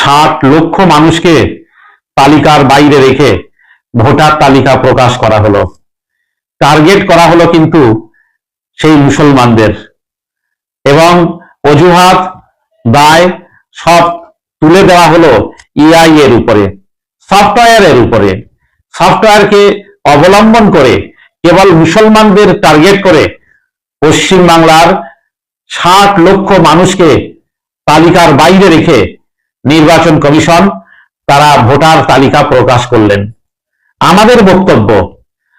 60 লক্ষ মানুষকে তালিকার বাইরে রেখে ভোটার তালিকা প্রকাশ করা হলো। টার্গেট করা হলো কিন্তু সেই মুসলমানদের, এবং অজুহাত দায় সব তুলে দেওয়া হলো ইআই এর উপরে, সফটওয়্যারের উপরে। সফটওয়্যারকে অবলম্বন করে কেবল মুসলমানদের টার্গেট করে পশ্চিমবাংলার 60 লক্ষ মানুষকে তালিকার বাইরে রেখে নির্বাচন কমিশন তারা ভোটার তালিকা প্রকাশ করলেন। আমাদের বক্তব্য,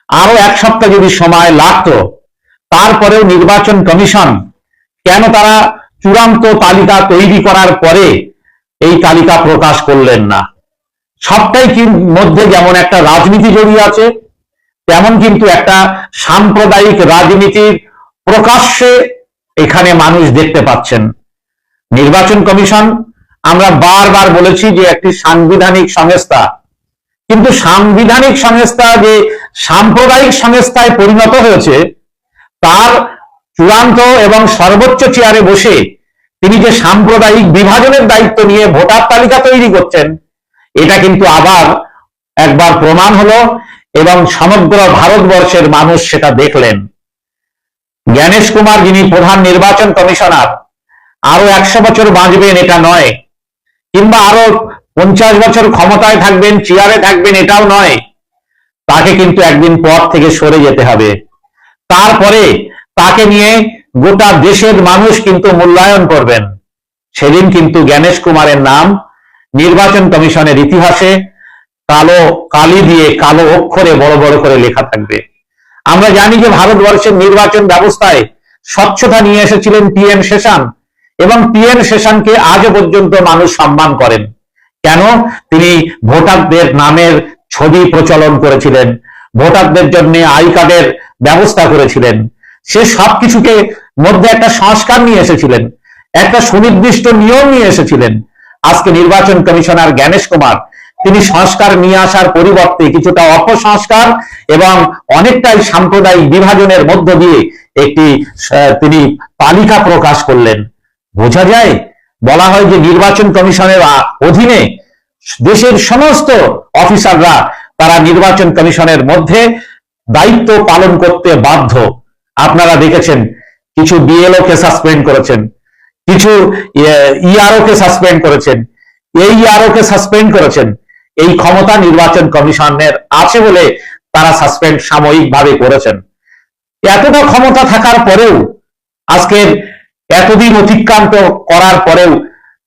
আরো এক সপ্তাহ যদি সময় লাগতো, তারপরেও নির্বাচন কমিশন কেন তারা চূড়ান্ত তালিকা তৈরি করার পরে এই তালিকা প্রকাশ করলেন না? সবটাই মধ্যে যেমন একটা রাজনীতি জড়িয়ে আছে, তেমন কিন্তু একটা সাম্প্রদায়িক রাজনীতির প্রকাশ্যে এখানে মানুষ দেখতে পাচ্ছেন। নির্বাচন কমিশন, আমরা বারবার বলেছি যে একটি সাংবিধানিক সংস্থা, কিন্তু সাংবিধানিক সংস্থা যে সাম্প্রদায়িক সংস্থায় পরিণত হয়েছে, তার চূড়ান্ত এবং সর্বোচ্চ চেয়ারে বসে তিনি যে সাম্প্রদায়িক বিভাজনের দায়িত্ব নিয়ে ভোটার তালিকা তৈরি করছেন, এটা কিন্তু আবার একবার প্রমাণ হলো, এবং সমগ্র ভারতবর্ষের মানুষ সেটা দেখলেন। জ্ঞানেশ কুমার, যিনি প্রধান নির্বাচন কমিশনার, আরো 100 বছর বাঁচবেন এটা নয়, কিংবা আরো 50 বছর ক্ষমতায় থাকবেন, চেয়ারে থাকবেন এটাও নয়, তাকে কিন্তু একদিন পদ থেকে সরে যেতে হবে। তারপরে তাকে নিয়ে গোটা দেশের মানুষ কিন্তু মূল্যায়ন করবেন। সেদিন কিন্তু জ্ঞানেশ কুমারের নাম নির্বাচন কমিশনের ইতিহাসে কালো কালি দিয়ে, কালো অক্ষরে বড় বড় করে লেখা থাকবে। আমরা জানি যে ভারতবর্ষের নির্বাচন ব্যবস্থায় স্বচ্ছতা নিয়ে এসেছিলেন টি.এন. শেষান, এবং টি.এন. শেষানকে আজও পর্যন্ত মানুষ সম্মান করেন। কেন? তিনি ভোটারদের নামের ছবি প্রচলন করেছিলেন, ভোটারদের জন্য আই কার্ডের ব্যবস্থা করেছিলেন, সে সবকিছুকে মধ্যে একটা সংস্কার নিয়ে এসেছিলেন, একটা সুনির্দিষ্ট নিয়ম নিয়ে এসেছিলেন। আজকে নির্বাচন কমিশনার জ্ঞানেশ কুমার, তিনি সংস্কার নিয়ে আসার পরিবর্তে কিছুটা অপসংস্কার এবং অনেকটাই সাম্প্রদায়িক বিভাজনের মধ্য দিয়ে একটি তিনি তালিকা প্রকাশ করলেন। বোঝা যায়, বলা হয় যে নির্বাচন কমিশনের অধীনে দেশের সমস্ত অফিসাররা তারা নির্বাচন কমিশনের মধ্যে দায়িত্ব পালন করতে বাধ্য। আপনারা দেখেছেন কিছু বিএলও কে সাসপেন্ড করেছেন, কিছু ইআরও কে সাসপেন্ড করেছেন, এইআরও কে সাসপেন্ড করেছেন। এই ক্ষমতা নির্বাচন কমিশনের আছে বলে তারা সাসপেন্ড সাময়িকভাবে করেছেন। এতটা ক্ষমতা থাকার পরেও, আজকের এতদিন অতিক্রান্ত করার পরেও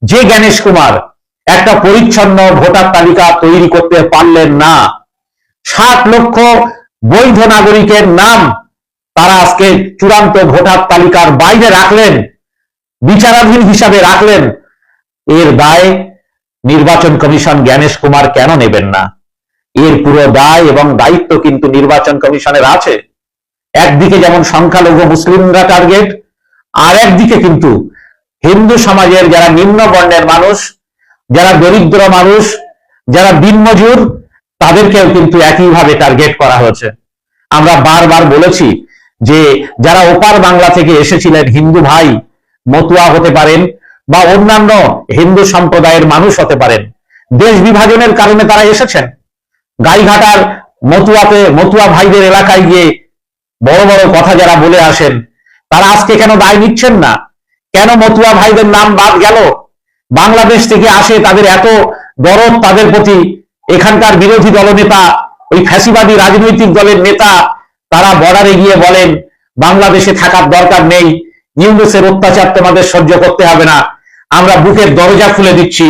যে জ্ঞানেশ কুমার একটা পরিচ্ছন্ন ভোটার তালিকা তৈরি করতে পারলেন না, 60 লক্ষ বৈধ নাগরিকের নাম তারা আজকে চূড়ান্ত ভোটার তালিকার বাইরে রাখলেন, বিচারাধীন হিসাবে রাখলেন, এর দায় নির্বাচন কমিশন জ্ঞানেশ কুমার কেন নেবেন না? এর পুরো দায় এবং দায়িত্ব কিন্তু নির্বাচন কমিশনের আছে। একদিকে যেমন সংখ্যালঘু মুসলিমরা টার্গেট, আর একদিকে কিন্তু হিন্দু সমাজের যারা নিম্ন বর্ণের মানুষ, যারা দরিদ্র মানুষ, যারা দিনমজুর, তাদেরকেও কিন্তু একইভাবে টার্গেট করা হয়েছে। আমরা বারবার বলেছি যে যারা ওপার বাংলা থেকে এসেছিলেন হিন্দু ভাই, মতুয়া হতে পারেন বা অন্যান্য হিন্দু সম্প্রদায়ের মানুষ হতে পারেন, দেশ বিভাজনের কারণে তারা এসেছেন। গাইঘাটার মতুয়া ভাইদের এলাকায় গিয়ে বড় বড় কথা যারা বলে আসেন, তারা আজকে কেন দায় নিচ্ছেন না? কেন মতুয়া ভাইদের নাম বাদ গেল? বাংলাদেশ থেকে আসে, তাদের এত দরদ তাদের প্রতি, এখানকার বিরোধী দলনেতা, ওই ফ্যাসিবাদী রাজনৈতিক দলের নেতা, তারা বর্ডারে গিয়ে বলেন বাংলাদেশে থাকার দরকার নেই, ইউনুসের অত্যাচার তোমাদের সহ্য করতে হবে না, আমরা বুকের দরজা খুলে দিচ্ছি,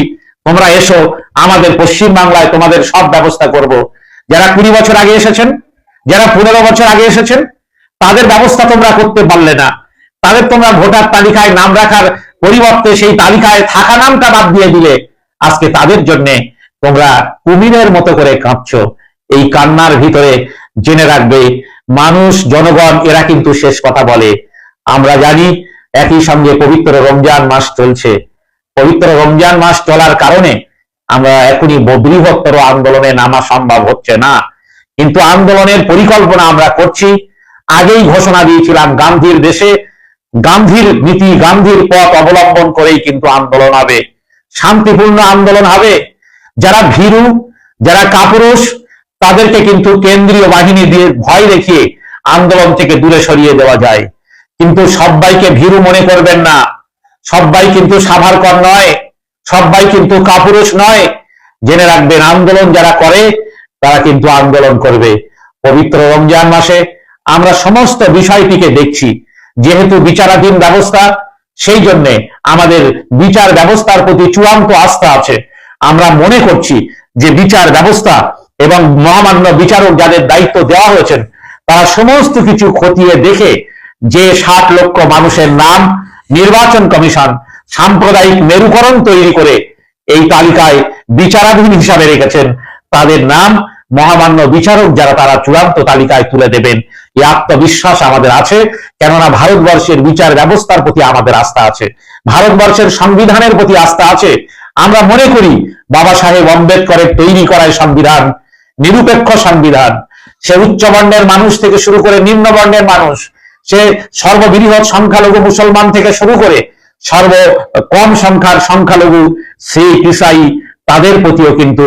তোমরা এসো, আমাদের পশ্চিম বাংলায় তোমাদের সব ব্যবস্থা করব। যারা 20 বছর আগে এসেছেন, যারা 15 বছর আগে এসেছেন, তাদের ব্যবস্থা তোমরা করতে পারলে না। তাদের তোমরা ভোটার তালিকায় নাম রাখার পরিবর্তে সেই তালিকায় থাকা নামটা বাদ দিয়ে দিলে, আজকে তাদের জন্য তোমরা কুমিরের মতো করে কাঁদছো। এই কান্নার ভিতরে জেনে রাখবে মানুষ, জনগণ, এরা কিন্তু শেষ কথা বলে। আমরা জানি একই সঙ্গে পবিত্র রমজান মাস চলছে। পবিত্র রমজান মাস চলার কারণে আমরা এখনই বৃহত্তর আন্দোলনে নামা সম্ভব হচ্ছে না, কিন্তু আন্দোলনের পরিকল্পনা আমরা করছি। আগেই ঘোষণা দিয়েছিলাম গান্ধীর দেশে গান্ধীর নীতি, গান্ধীর পথ অবলম্বন করেই কিন্তু আন্দোলন হবে। শান্তিপূর্ণ আন্দোলন হবে। যারা ভীরু, যারা কাপুরুষ, তাদেরকে কিন্তু কেন্দ্রীয় বাহিনী দিয়ে ভয় দেখিয়ে আন্দোলন থেকে দূরে সরিয়ে দেওয়া যায়। কিন্তু সবাইকে ভীরু মনে করবেন না, সবাই কিন্তু সাভারকর নয়, সবাই কিন্তু কাপুরুষ নয়। জেনে রাখবেন, আন্দোলন যারা করে তারা কিন্তু আন্দোলন করবে। পবিত্র রমজান মাসে আমরা সমস্ত বিষয়টিকে দেখছি। যেহেতু বিচারাধীন ব্যবস্থা, সেই জন্য আমাদের বিচার ব্যবস্থার প্রতি চূড়ান্ত আস্থা আছে। আমরা মনে করছি যে বিচার ব্যবস্থা এবং মহামান্য বিচারক যাদের দায়িত্ব দেওয়া হয়েছেন, তারা সমস্ত কিছু খতিয়ে দেখে যে 60 লক্ষ মানুষের নাম নির্বাচন কমিশন সাম্প্রদায়িক মেরুকরণ তৈরি করে এই তালিকায় বিচারাধীন হিসাবে রেখেছেন, তাদের নাম মহামান্য বিচারক যারা, তারা চূড়ান্ত তালিকায় তুলে দেবেন। এই আত্মবিশ্বাস আমাদের আছে, কেননা ভারতবর্ষের বিচার ব্যবস্থার প্রতি আমাদের আস্থা আছে, ভারতবর্ষের সংবিধানের প্রতি আস্থা আছে। আমরা মনে করি বাবা সাহেব আম্বেদকরের তৈরি করা সংবিধান নিরপেক্ষ সংবিধান। সে উচ্চ বর্ণের মানুষ থেকে শুরু করে নিম্ন বর্ণের মানুষ, সে সর্ববৃহৎ সংখ্যালঘু মুসলমান থেকে শুরু করে সর্ব কম সংখ্যার সংখ্যালঘু শিখ ইসাই, তাদের প্রতিও কিন্তু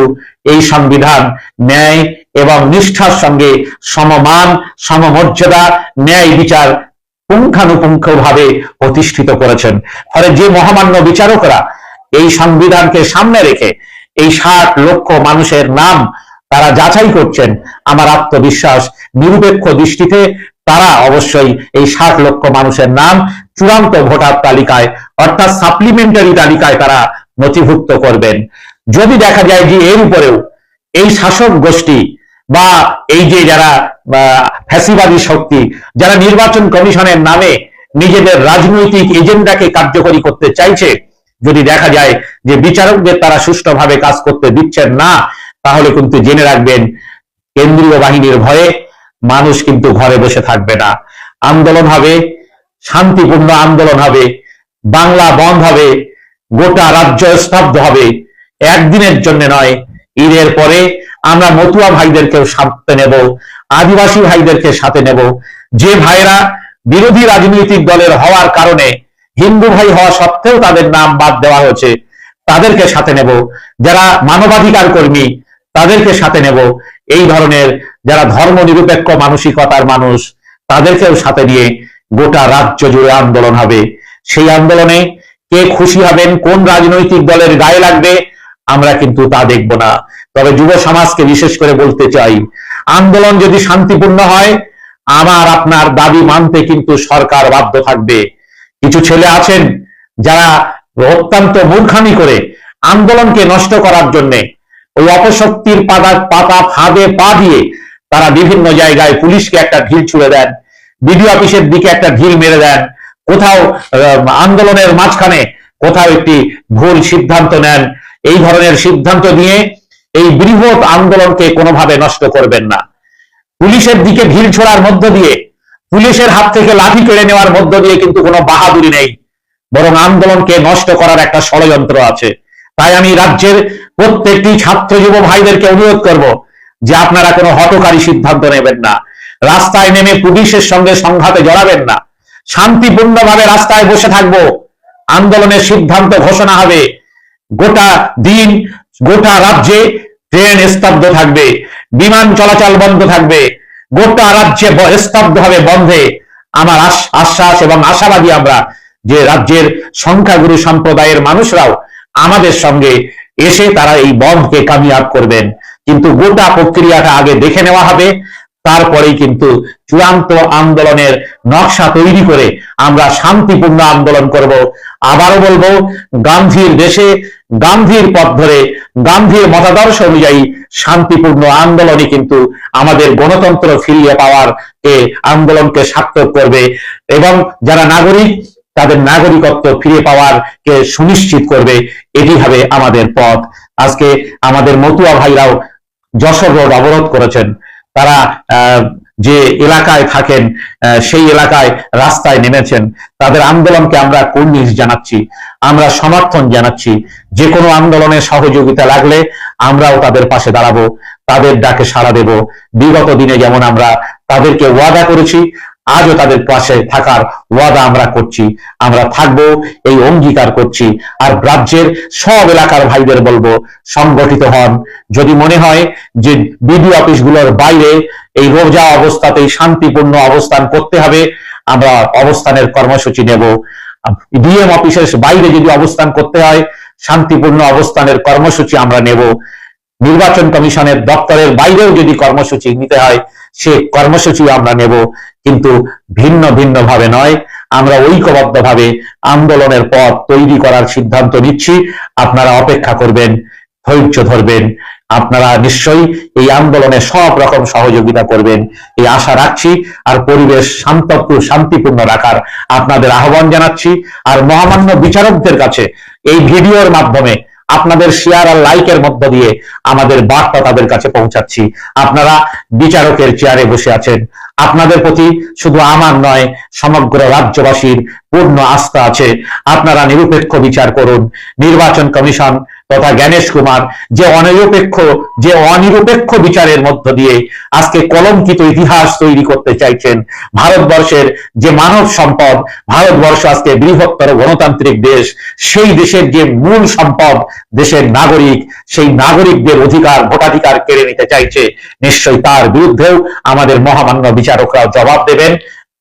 এই সংবিধান ন্যায় এবং নিষ্ঠার সঙ্গে সমমান, সমমর্যাদা, ন্যায় বিচার পুঙ্খানুপুঙ্খভাবে প্রতিষ্ঠিত করেছেন। ফলে যে মহামান্য বিচারকরা এই সংবিধানকে সামনে রেখে এই 60 লক্ষ মানুষের নাম তারা যাচাই করছেন, আমার আত্মবিশ্বাস নিরপেক্ষ দৃষ্টিতে তারা অবশ্যই এই 60 লক্ষ মানুষের নাম চূড়ান্ত ভোটার তালিকায় অর্থাৎ সাপ্লিমেন্টারি তালিকায় তারা নথিভুক্ত করবেন। যদি দেখা যায় যে এর উপরেও এই শাসক গোষ্ঠী বা এই যে যারা ফ্যাসিবাদী শক্তি, যারা নির্বাচন কমিশনের নামে নিজেদের রাজনৈতিক এজেন্ডাকে কার্যকরী করতে চাইছে, যদি দেখা যায় যে বিচারকদের তারা সুষ্ঠুভাবে কাজ করতে দিচ্ছেন না, তাহলে কিন্তু জেনে রাখবেন, কেন্দ্রীয় বাহিনীর ভয়ে মানুষ কিন্তু ঘরে বসে থাকবে না। আন্দোলন হবে, শান্তিপূর্ণ আন্দোলন হবে, বাংলা বন্ধ হবে, গোটা রাজ্য স্তব্ধ হবে। একদিনের জন্য নয়, ঈদের পরে আমরা মতুয়া ভাইদেরকেও সাথে নেব, আদিবাসী ভাইদেরকে সাথে নেব। যে ভাইরা বিরোধী রাজনৈতিক দলের হওয়ার কারণে হিন্দু ভাই হওয়া সত্ত্বেও তাদের নাম বাদ দেওয়া হয়েছে, তাদেরকে সাথে নেব। যারা মানবাধিকার কর্মী, তাদেরকে সাথে নেব। এই ধরনের যারা ধর্ম নিরপেক্ষ মানসিকতার মানুষ, তাদেরকেও সাথে নিয়ে গোটা রাজ্য জুড়ে আন্দোলন হবে। সেই আন্দোলনে কে খুশি হবেন, কোন রাজনৈতিক দলের গায়ে লাগবে, আমরা কিন্তু তা দেখব না। তবে যুব সমাজকে বিশেষ করে বলতে চাই, আন্দোলন যদি শান্তিপূর্ণ হয়, আমার আপনার দাবি মানতে কিন্তু সরকার বাধ্য থাকবে। কিছু ছেলে আছেন যারা অত্যন্ত মূর্খামি করে আন্দোলনকে নষ্ট করার জন্য ওই অপশক্তির পাতা ফাঁদে পা দিয়ে তারা বিভিন্ন জায়গায় পুলিশকে একটা ঢিল ছুড়ে দেন, বিডিও অফিসের দিকে একটা ঢিল মেরে দেন, কোথাও আন্দোলনের মাঝখানে কোথাও একটি ভুল সিদ্ধান্ত নেন। এই ধরনের সিদ্ধান্ত নিয়ে এই বৃহৎ আন্দোলনকে কোনোভাবে নষ্ট করবেন না। পুলিশের দিকে ঢিল ছোড়ার মধ্য দিয়ে, পুলিশের হাত থেকে লাঠি কেড়ে নেওয়ার মধ্য দিয়ে কিন্তু কোনো বাহাদুরি নেই, বরং আন্দোলনকে নষ্ট করার একটা ষড়যন্ত্র আছে। তাই আমি রাজ্যের প্রত্যেকটি ছাত্র যুব ভাইদেরকে অনুরোধ করব যে আপনারা কোনো হঠকারী সিদ্ধান্ত নেবেন না, রাস্তায় নেমে পুলিশের সঙ্গে সংঘাতে জড়াবেন না, শান্তিপূর্ণভাবে রাস্তায় বসে থাকবো। আন্দোলনের সিদ্ধান্ত ঘোষণা হবে, গোটা দিন গোটা রাজ্যে ট্রেন স্তব্ধ থাকবে, বিমান চলাচল বন্ধ থাকবে, গোটা রাজ্যে স্তব্ধ হবে বন্ধে। আমার আশ্বাস এবং আশাবাদী আমরা যে রাজ্যের সংখ্যাগুরু সম্প্রদায়ের মানুষরাও আমাদের সঙ্গে এসে তারা এই বন্ধকে কামিয়াব করবেন। কিন্তু গোটা প্রক্রিয়াটা আগে দেখে নেওয়া হবে, তারপরেই কিন্তু চূড়ান্ত আন্দোলনের নকশা তৈরি করে আমরা শান্তিপূর্ণ আন্দোলন করব। আবারও বলবো, গান্ধীর দেশে গান্ধীর পথ ধরে গান্ধীর মতাদর্শ অনুযায়ী শান্তিপূর্ণ আন্দোলনই কিন্তু আমাদের গণতন্ত্র ফিরিয়ে পাওয়ার আন্দোলনকে সার্থক করবে এবং যারা নাগরিক তাদের নাগরিকত্ব ফিরে পাওয়ার কে সুনিশ্চিত করবে। এটি হবে আমাদের পথ। আজকে আমাদের মতুয়া ভাইরাও যশোর রোড অবরোধ করেছেন। তারা যে এলাকায় থাকেন সেই এলাকায় রাস্তায় নেমেছেন। তাদের আন্দোলনকে আমরা কুর্নিশ জানাচ্ছি, আমরা সমর্থন জানাচ্ছি। যে কোনো আন্দোলনে সহযোগিতা লাগলে আমরাও তাদের পাশে দাঁড়াবো, তাদের ডাকে সাড়া দেব। বিগত দিনে যেমন আমরা তাদেরকে ওয়াদা করেছি, আজও তাদের পাশে থাকার ওয়াদা আমরা করছি, আমরা থাকবো এই অঙ্গীকার করছি। আর রাজ্যের সব এলাকার ভাইদের বলবো সংগঠিত হন। যদি মনে হয় যে বিডি অফিসগুলোর বাইরে এই রোজা অবস্থাতেই শান্তিপূর্ণ অবস্থান করতে হবে, আমরা অবস্থানের কর্মসূচি নেব। ডিএম অফিসের বাইরে যদি অবস্থান করতে হয়, শান্তিপূর্ণ অবস্থানের কর্মসূচি আমরা নেব। নির্বাচন কমিশনের দপ্তরের বাইরেও যদি কর্মসূচি নিতে হয়, সে কর্মসূচি আমরা নেব, কিন্তু ভিন্ন ভিন্ন ভাবে নয়। আমরা ঐক্যবদ্ধভাবে আন্দোলনের পথ তৈরি করার সিদ্ধান্ত নিচ্ছি। আপনারা অপেক্ষা করবেন, ধৈর্য ধরবেন। আপনারা নিশ্চয়ই এই আন্দোলনে সব রকম সহযোগিতা করবেন, এই আশা রাখছি। আর পরিবেশ শান্তিপূর্ণ রাখার আপনাদের আহ্বান জানাচ্ছি। আর মহামান্য বিচারকদের কাছে এই ভিডিওর মাধ্যমে আপনাদের শেয়ার আর লাইকের মধ্য দিয়ে আমাদের বার্তা তাদের কাছে পৌঁছাচ্ছি। আপনারা বিচারকের চেয়ারে বসে আছেন, আপনাদের প্রতি শুধু আমার নয় সমগ্র রাজ্যবাসীর পূর্ণ আস্থা আছে। আপনারা নিরপেক্ষ বিচার করুন। নির্বাচন কমিশন তথা জ্ঞানেশ কুমার যে অনিরপেক্ষ বিচারের মধ্য দিয়ে আজকে কলঙ্কিত ইতিহাস তৈরি করতে চাইছেন, ভারতবর্ষের যে মানব সম্পদ, ভারতবর্ষ আজকে বৃহত্তর গণতান্ত্রিক দেশ, সেই দেশের যে মূল সম্পদ দেশের নাগরিক, সেই নাগরিকদের অধিকার ভোটাধিকার কেড়ে নিতে চাইছে, নিশ্চয়ই তার বিরুদ্ধেও আমাদের মহামান্য বিচারকরা জবাব দেবেন।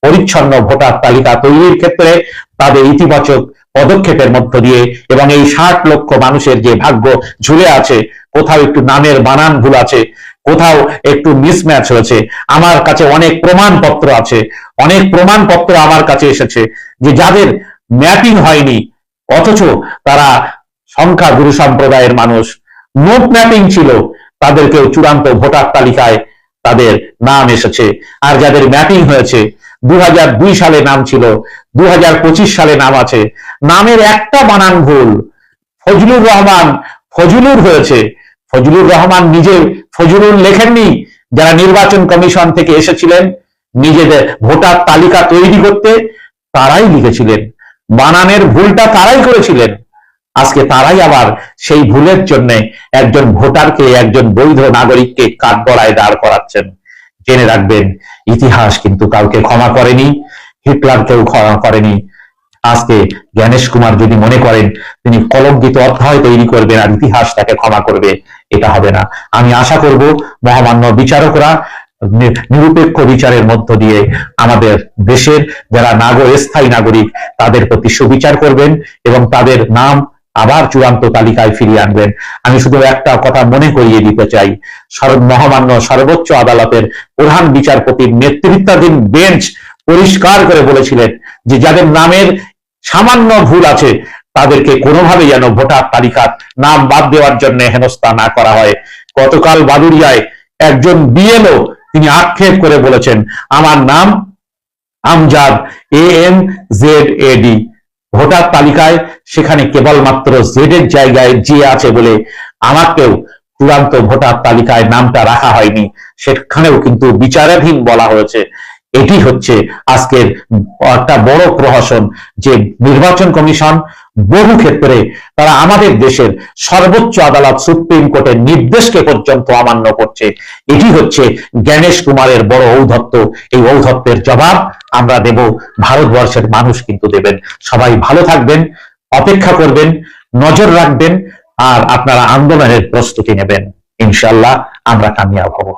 পরিচ্ছন্ন ভোটার তালিকা তৈরির ক্ষেত্রে তাদের ইতিবাচক পদক্ষেপের মধ্য দিয়ে এবং এই 60 লক্ষ মানুষের যে ভাগ্য ঝুলে আছে, কোথাও একটু নামের বানান ভুল আছে, কোথাও একটু মিসম্যাচ হয়েছে। আমার কাছে অনেক প্রমাণপত্র আছে, অনেক প্রমাণপত্র আমার কাছে এসেছে যে যাদের ম্যাপিং হয়নি, অথচ তারা সংখ্যাগুরু সম্প্রদায়ের মানুষ, নোট ম্যাপিং ছিল, তাদেরকেও চূড়ান্ত ভোটার তালিকায় তাদের নাম এসেছে। আর যাদের ম্যাপিং হয়েছে 2002 সালে নাম ছিল, 2025 সালে নাম আছে, নামের একটা বানান ভুল, ফজলুর রহমান ফজলুর হয়েছে। ফজলুর রহমান নিজে ফজলুর লেখেননি, যারা নির্বাচন কমিশন থেকে এসেছিলেন নিজেদের ভোটার তালিকা তৈরি করতে, তারাই লিখেছিলেন, বানানের ভুলটা তারাই করেছিলেন। আজকে তারাই আবার সেই ভুলের জন্য একজন ভোটারকে, একজন বৈধ নাগরিককে কাঠগড়ায় দাঁড় করাচ্ছেন। জেনে রাখবেন, ইতিহাস কিন্তু কাউকে ক্ষমা করেনি, হিটলারকেও ক্ষমা করেনি। আজকে জ্ঞানেশ কুমার যদি মনে করেন তিনি কলঙ্কিত অধ্যায় তৈরি করবেন আর ইতিহাস তাকে ক্ষমা করবে, এটা হবে না। আমি আশা করব মহামান্য বিচারকরা নিরপেক্ষ বিচারের মধ্য দিয়ে আমাদের দেশের যারা স্থায়ী নাগরিক তাদের প্রতি সুবিচার করবেন এবং তাদের নাম আবার চূড়ান্ত তালিকায় ফিরিয়ে আনবেন। আমি শুধু একটা কথা মনে করিয়ে দিতে চাই, মহামান্য সর্বোচ্চ আদালতের প্রধান বিচারপতির নেতৃত্বাধীন বেঞ্চ পরিষ্কার করে বলেছিলেন যে যাদের নামের সামান্য ভুল আছে তাদেরকে কোনোভাবেই যেন ভোটার তালিকার নাম বাদ দেওয়ার জন্য হেনস্থা না করা হয়। গতকাল বাদুড়িয়ায় একজন বিএলও তিনি আক্ষেপ করে বলেছেন, আমার নাম আমজাদ AMZAD, ভোটার তালিকায় সেখানে কেবলমাত্র জেড এর জায়গায় জি আছে বলে আমাকেও চূড়ান্ত ভোটার তালিকায় নামটা রাখা হয়নি, সেখানেও কিন্তু বিচারাধীন বলা হয়েছে। এটি হচ্ছে আজকের একটা বড় প্রহসন যে নির্বাচন কমিশন বহু ক্ষেত্রে তারা আমাদের দেশের সর্বোচ্চ আদালত সুপ্রিম কোর্টের নির্দেশকে পর্যন্ত অমান্য করছে। এটি হচ্ছে জ্ঞানেশ কুমারের বড় ঔদ্ধত্য। এই ঔদ্ধত্যের জবাব আমরা দেব, ভারতবর্ষের মানুষ কিন্তু দেবেন। সবাই ভালো থাকবেন, অপেক্ষা করবেন, নজর রাখবেন আর আপনারা আন্দোলনের প্রস্তুতি নেবেন। ইনশাআল্লাহ আমরা কামিয়াব হব।